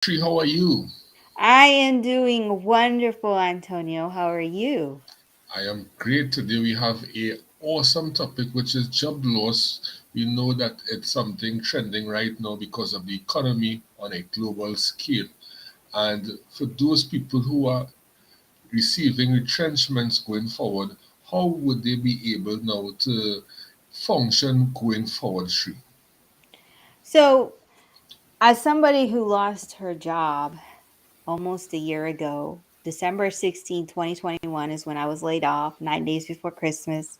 Tree, how are you? I am doing wonderful, Antonio. How are you? I am great. Today we have a awesome topic, which is job loss. We know that it's something trending right now because of the economy on a global scale. And for those people who are receiving retrenchments going forward, how would they be able now to function going forward, Sri? So, as somebody who lost her job almost a year ago, December 16, 2021 is when I was laid off, 9 days before Christmas.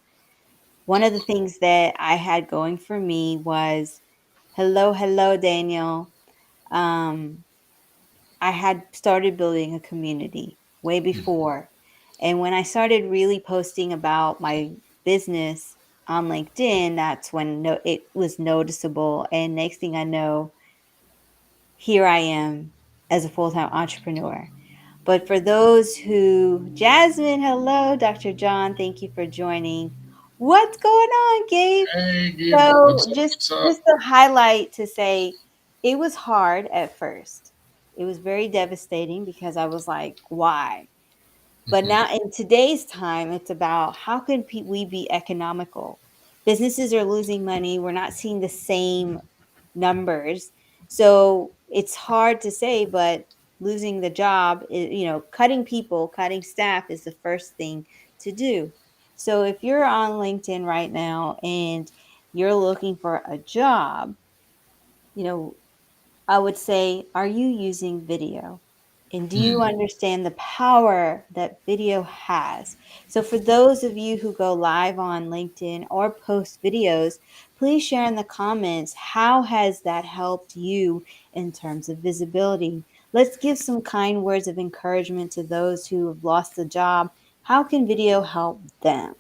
One of the things that I had going for me was hello, hello, Daniel. Um, I had started building a community way before. And when I started really posting about my business on LinkedIn, that's when it was noticeable. And next thing I know, here I am as a full time entrepreneur. But for those who, Jasmine, hello, Dr. John, thank you for joining. What's going on, Gabe? Hey, Gabe, So what's up? just What's up? just to highlight to say it was hard at first. It was very devastating because I was like, why? But now in today's time, it's about how can we be economical? Businesses are losing money. We're not seeing the same numbers. So it's hard to say, but losing the job, cutting people, cutting staff is the first thing to do. So if you're on LinkedIn right now and you're looking for a job, you know, I would say, are you using video? And do you understand the power that video has? So, for those of you who go live on LinkedIn or post videos, please share in the comments how has that helped you in terms of visibility. Let's give some kind words of encouragement to those who have lost a job. How can video help them?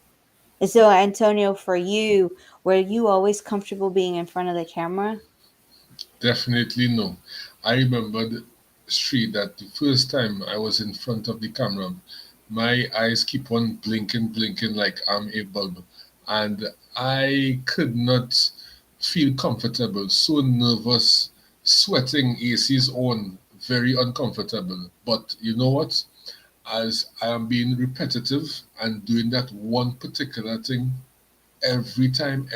And so, Antonio, for you, were you always comfortable being in front of the camera? Definitely no. I remember the street that the first time I was in front of the camera, my eyes keep on blinking, blinking like I'm a bulb. And I could not feel comfortable, so nervous, sweating, ACs on, very uncomfortable. But you know what? As I am being repetitive and doing that one particular thing every time,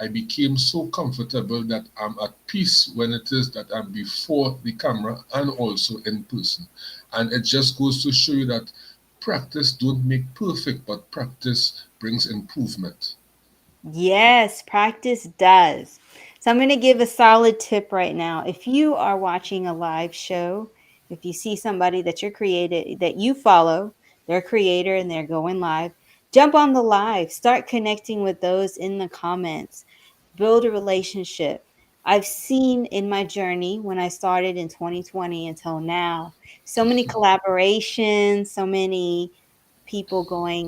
I became so comfortable that I'm at peace when it is that I'm before the camera and also in person. And it just goes to show you that practice don't make perfect, but practice brings improvement. Yes, practice does. So I'm going to give a solid tip right now. If you are watching a live show, if you see somebody that you're created that you follow, they're a creator and they're going live, jump on the live, start connecting with those in the comments, build a relationship. I've seen in my journey when I started in 2020 until now, so many collaborations, so many people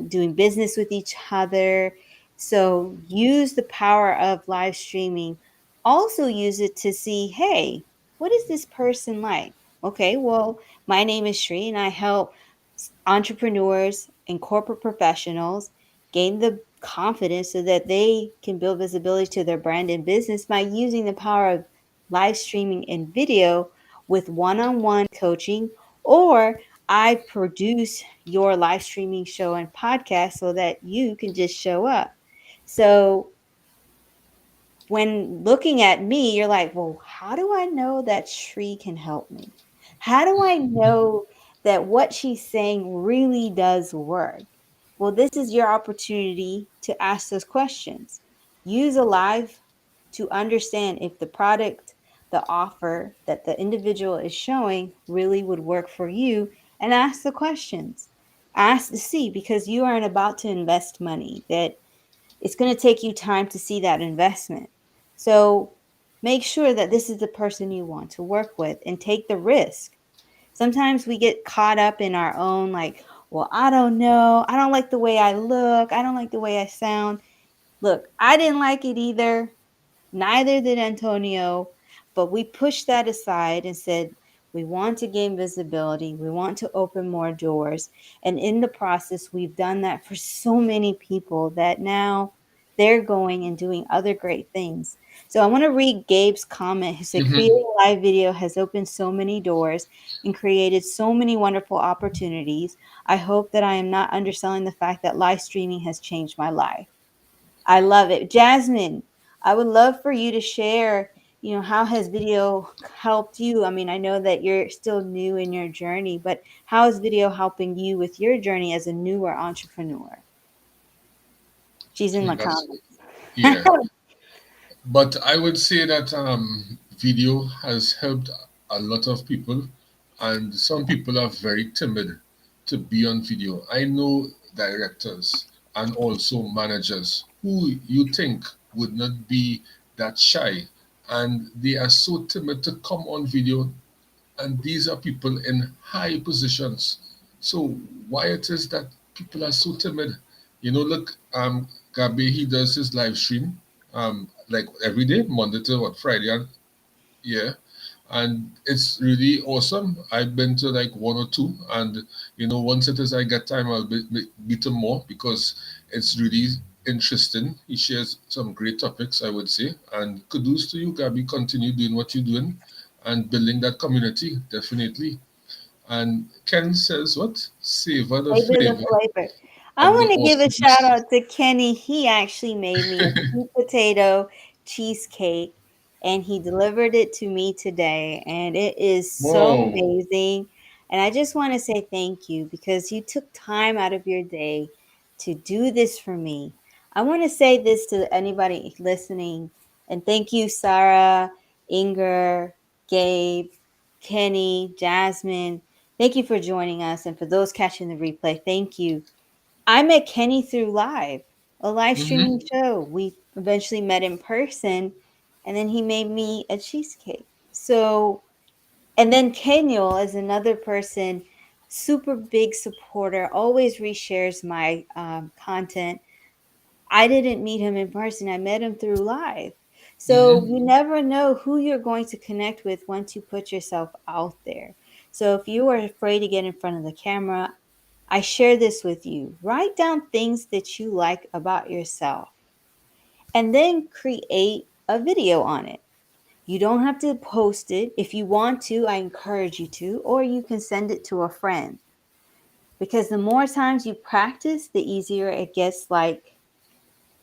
doing business with each other. So use the power of live streaming. Also use it to see, hey, what is this person like? Okay, well, my name is Shri and I help entrepreneurs and corporate professionals gain the confidence so that they can build visibility to their brand and business by using the power of live streaming and video with one-on-one coaching, or I produce your live streaming show and podcast so that you can just show up. So when looking at me, you're like, well, how do I know that Shri can help me? How do I know that what she's saying really does work? Well, this is your opportunity to ask those questions. Use a live to understand if the product, the offer that the individual is showing really would work for you, and ask the questions. Ask to see, because you aren't about to invest money that it's going to take you time to see that investment. So make sure that this is the person you want to work with and take the risk. Sometimes we get caught up in our own, like, well, I don't know. I don't like the way I look. I don't like the way I sound. Look, I didn't like it either. Neither did Antonio, but we pushed that aside and said, we want to gain visibility. We want to open more doors. And in the process, we've done that for so many people that now they're going and doing other great things. So I want to read Gabe's comment. He said, Mm-hmm. creating live video has opened so many doors and created so many wonderful opportunities. I hope that I am not underselling the fact that live streaming has changed my life. I love it. Jasmine, I would love for you to share, how has video helped you? I mean, I know that you're still new in your journey, but how is video helping you with your journey as a newer entrepreneur? She's in the That's comments. yeah. But I would say that video has helped a lot of people, and some people are very timid to be on video. I know directors and also managers who you think would not be that shy, and they are so timid to come on video, and these are people in high positions. So why it is that people are so timid? Look, Gabi, he does his live stream, like every day, Monday to what, Friday, and yeah, and it's really awesome. I've been to like one or two, and once it is I get time, I'll be to more because it's really interesting. He shares some great topics, I would say, and kudos to you, Gabi. Continue doing what you're doing and building that community, definitely. And Ken says, what? Savor the Flavor the flavor flavor. I of the want to give a shout awesomeness. out to Kenny. He actually made me a sweet potato cheesecake and he delivered it to me today. And it is so Whoa. amazing. And I just want to say thank you because you took time out of your day to do this for me. I want to say this to anybody listening. And thank you, Sarah, Inger, Gabe, Kenny, Jasmine. Thank you for joining us. And for those catching the replay, thank you. I met Kenny through a live Mm-hmm. streaming show. We eventually met in person, and then he made me a cheesecake. So, and then Kenyol is another person, super big supporter, always reshares my content. I didn't meet him in person. I met him through live. So Mm-hmm. you never know who you're going to connect with once you put yourself out there. So if you are afraid to get in front of the camera, I share this with you. Write down things that you like about yourself and then create a video on it. You don't have to post it. If you want to, I encourage you to, or you can send it to a friend. Because the more times you practice, the easier it gets, like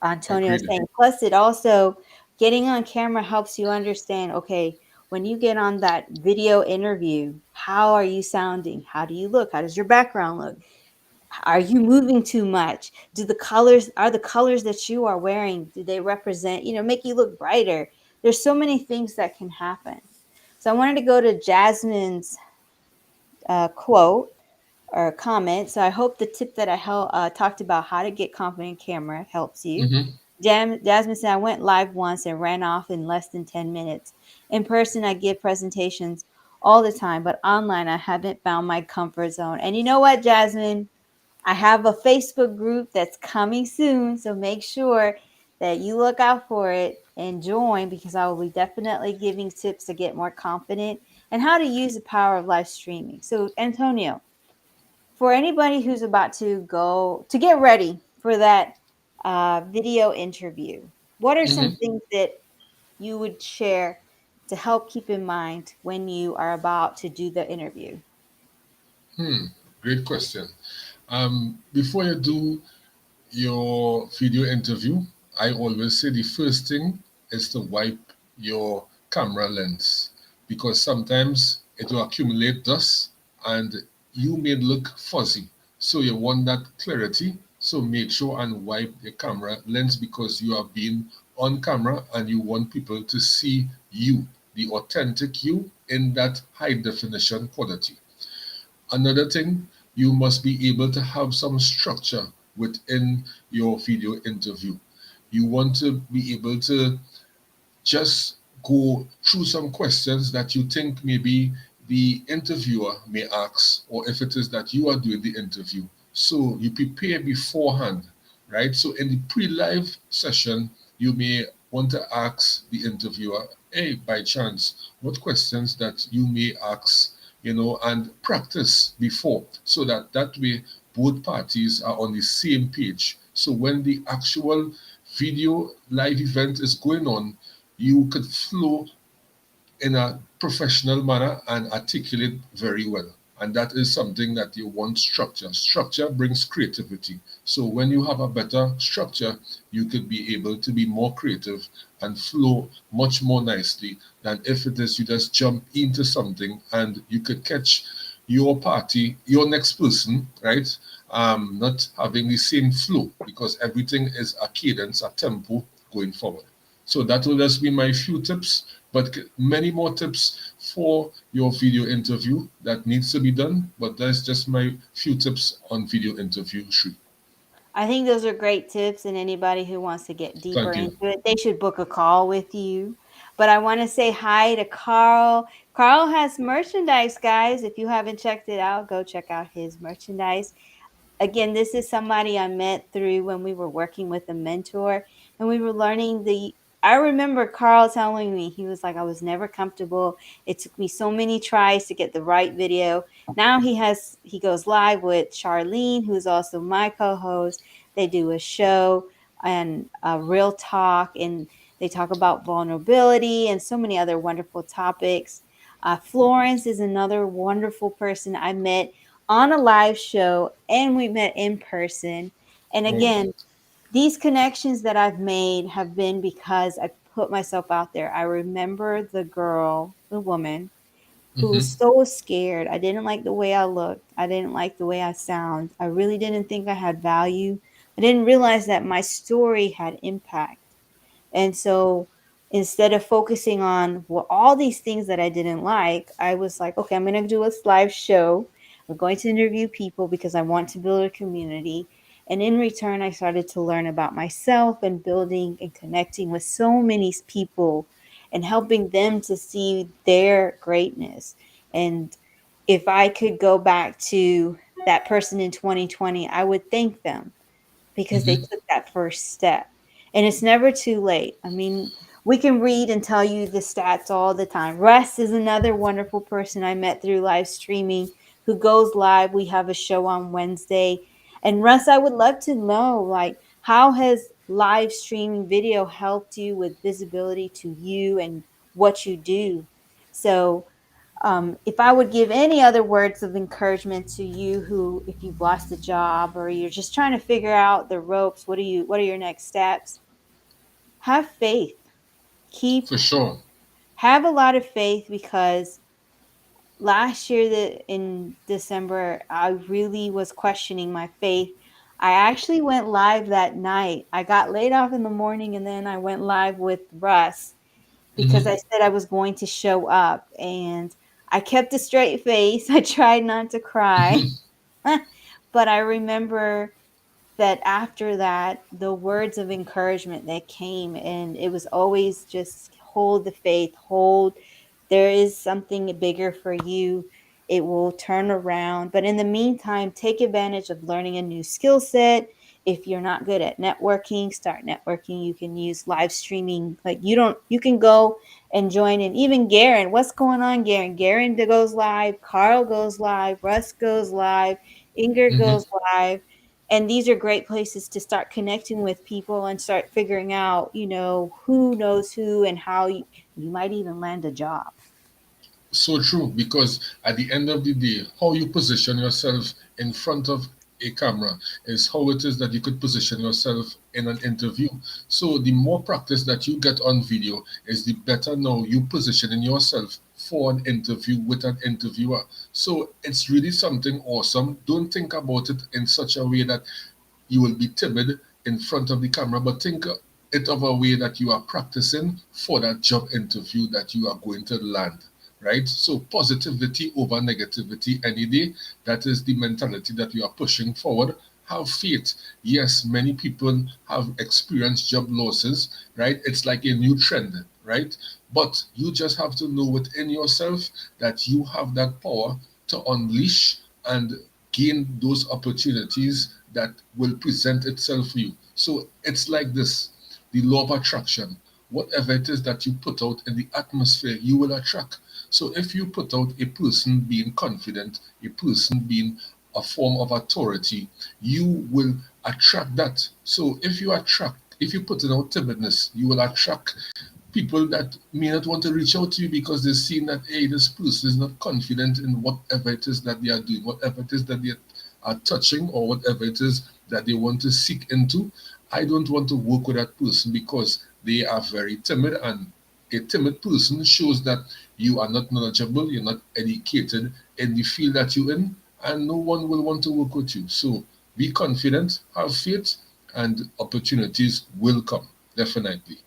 Antonio was Agreed. saying. Plus, it also getting on camera helps you understand, okay, when you get on that video interview, how are you sounding? How do you look? How does your background look? Are you moving too much? Are the colors that you are wearing, do they represent, make you look brighter? There's so many things that can happen. So I wanted to go to Jasmine's quote or comment. So I hope the tip that talked about how to get confident camera helps you. Mm-hmm. Jasmine said, I went live once and ran off in less than 10 minutes. In person, I give presentations all the time, but online, I haven't found my comfort zone. And you know what, Jasmine? I have a Facebook group that's coming soon. So make sure that you look out for it and join because I will be definitely giving tips to get more confident and how to use the power of live streaming. So, Antonio, for anybody who's about to go to get ready for that video interview, what are some Mm-hmm. things that you would share to help keep in mind when you are about to do the interview? Hmm. Great question. Before you do your video interview, I always say the first thing is to wipe your camera lens because sometimes it will accumulate dust and you may look fuzzy. So you want that clarity. So make sure and wipe the camera lens because you are being on camera and you want people to see you, the authentic you in that high definition quality. Another thing, you must be able to have some structure within your video interview. You want to be able to just go through some questions that you think maybe the interviewer may ask, or if it is that you are doing the interview. So you prepare beforehand, right? So in the pre live session, you may want to ask the interviewer, hey, by chance, what questions that you may ask, and practice before so that that way both parties are on the same page. So when the actual video live event is going on, you could flow in a professional manner and articulate very well. And that is something that you want structure. Structure brings creativity. So when you have a better structure, you could be able to be more creative and flow much more nicely than if it is you just jump into something and you could catch your party, your next person, right? Not having the same flow because everything is a cadence, a tempo going forward. So that will just be my few tips, but many more tips for your video interview that needs to be done. But that's just my few tips on video interview, Shri. I think those are great tips, and anybody who wants to get deeper Thank you. into it, they should book a call with you. But I want to say hi to Carl. Carl has merchandise, guys. If you haven't checked it out, go check out his merchandise. Again, this is somebody I met through when we were working with a mentor and we were learning the. I remember Carl telling me, he was like, I was never comfortable. It took me so many tries to get the right video. Now he goes live with Charlene, who's also my co-host. They do a show and a real talk, and they talk about vulnerability and so many other wonderful topics. Florence is another wonderful person I met on a live show, and we met in person. And Oh, again, these connections that I've made have been because I put myself out there. I remember the girl, the woman who mm-hmm. was so scared. I didn't like the way I looked. I didn't like the way I sound. I really didn't think I had value. I didn't realize that my story had impact. And so instead of focusing on all these things that I didn't like, I was like, okay, I'm going to do a live show. I'm going to interview people because I want to build a community. And in return, I started to learn about myself and building and connecting with so many people and helping them to see their greatness. And if I could go back to that person in 2020, I would thank them because they Mm-hmm. took that first step. And it's never too late. I mean, we can read and tell you the stats all the time. Russ is another wonderful person I met through live streaming who goes live. We have a show on Wednesday. And Russ, I would love to know, like, how has live streaming video helped you with visibility to you and what you do? So if I would give any other words of encouragement to you who, if you've lost a job or you're just trying to figure out the ropes, what are your next steps? Have faith. Keep For sure. have a lot of faith because last year in December, I really was questioning my faith. I actually went live that night. I got laid off in the morning and then I went live with Russ because Mm-hmm. I said I was going to show up and I kept a straight face. I tried not to cry. But I remember that after that, the words of encouragement that came, and it was always just hold the faith, hold, there is something bigger for you. It will turn around. But in the meantime, take advantage of learning a new skill set. If you're not good at networking, start networking. You can use live streaming. Like you can go and join in. Even Garen, what's going on, Garen? Garen goes live, Carl goes live, Russ goes live, Inger Mm-hmm. goes live, and these are great places to start connecting with people and start figuring out, who knows who and how you might even land a job. So true, because at the end of the day, how you position yourself in front of a camera is how it is that you could position yourself in an interview. So the more practice that you get on video is the better now you positioning yourself for an interview with an interviewer. So it's really something awesome. Don't think about it in such a way that you will be timid in front of the camera, but think it of a way that you are practicing for that job interview that you are going to land, right? So positivity over negativity any day. That is the mentality that you are pushing forward. Have faith. Yes, many people have experienced job losses, right? It's like a new trend, right? But you just have to know within yourself that you have that power to unleash and gain those opportunities that will present itself for you. So it's like this, the law of attraction. Whatever it is that you put out in the atmosphere, you will attract. So if you put out a person being confident, a person being a form of authority, you will attract that. So if you put in out timidness, you will attract people that may not want to reach out to you because they've seen that, hey, this person is not confident in whatever it is that they are doing, whatever it is that they are touching, or whatever it is that they want to seek into. I don't want to work with that person because they are very timid, and a timid person shows that you are not knowledgeable, you're not educated in the field that you're in, and no one will want to work with you. So be confident, have faith, and opportunities will come, definitely.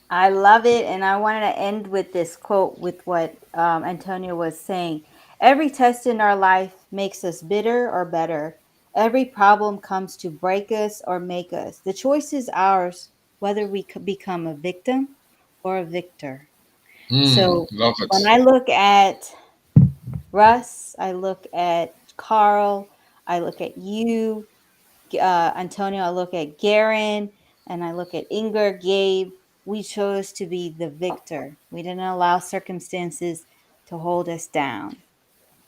I love it. And I wanted to end with this quote with what Antonio was saying. Every test in our life makes us bitter or better. Every problem comes to break us or make us. The choice is ours whether we could become a victim or a victor. So Love when it. I look at Russ, I look at Carl, I look at you, Antonio, I look at Garen, and I look at Inger, Gabe. We chose to be the victor. We didn't allow circumstances to hold us down.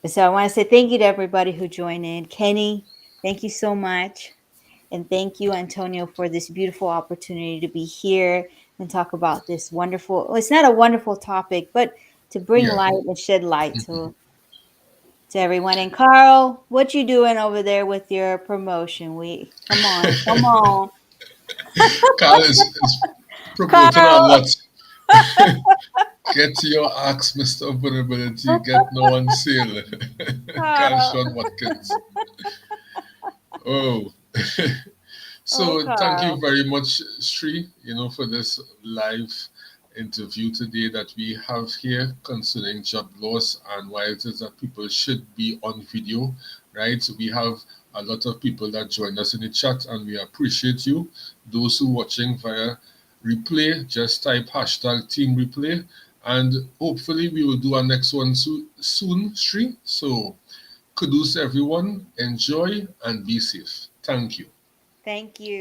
So I want to say thank you to everybody who joined in. Kenny, thank you so much. And thank you, Antonio, for this beautiful opportunity to be here and talk about this wonderful, well, it's not a wonderful topic, but to bring Yeah. light and shed light to everyone. And Carl, what you doing over there with your promotion? We come on, come on, Carl is promoting a Carl. lot. Get your axe, Mr. Vulnerability. Get no on sale. Carl Carl. Sean Watkins. Oh. Oh, So thank you Carl. very much, Sri, for this live interview today that we have here concerning job loss and why it is that people should be on video, right? So we have a lot of people that joined us in the chat, and we appreciate you. Those who watching via replay, just type hashtag team replay, and hopefully we will do our next one soon, Sri. So kudos everyone, enjoy and be safe. Thank you. Thank you.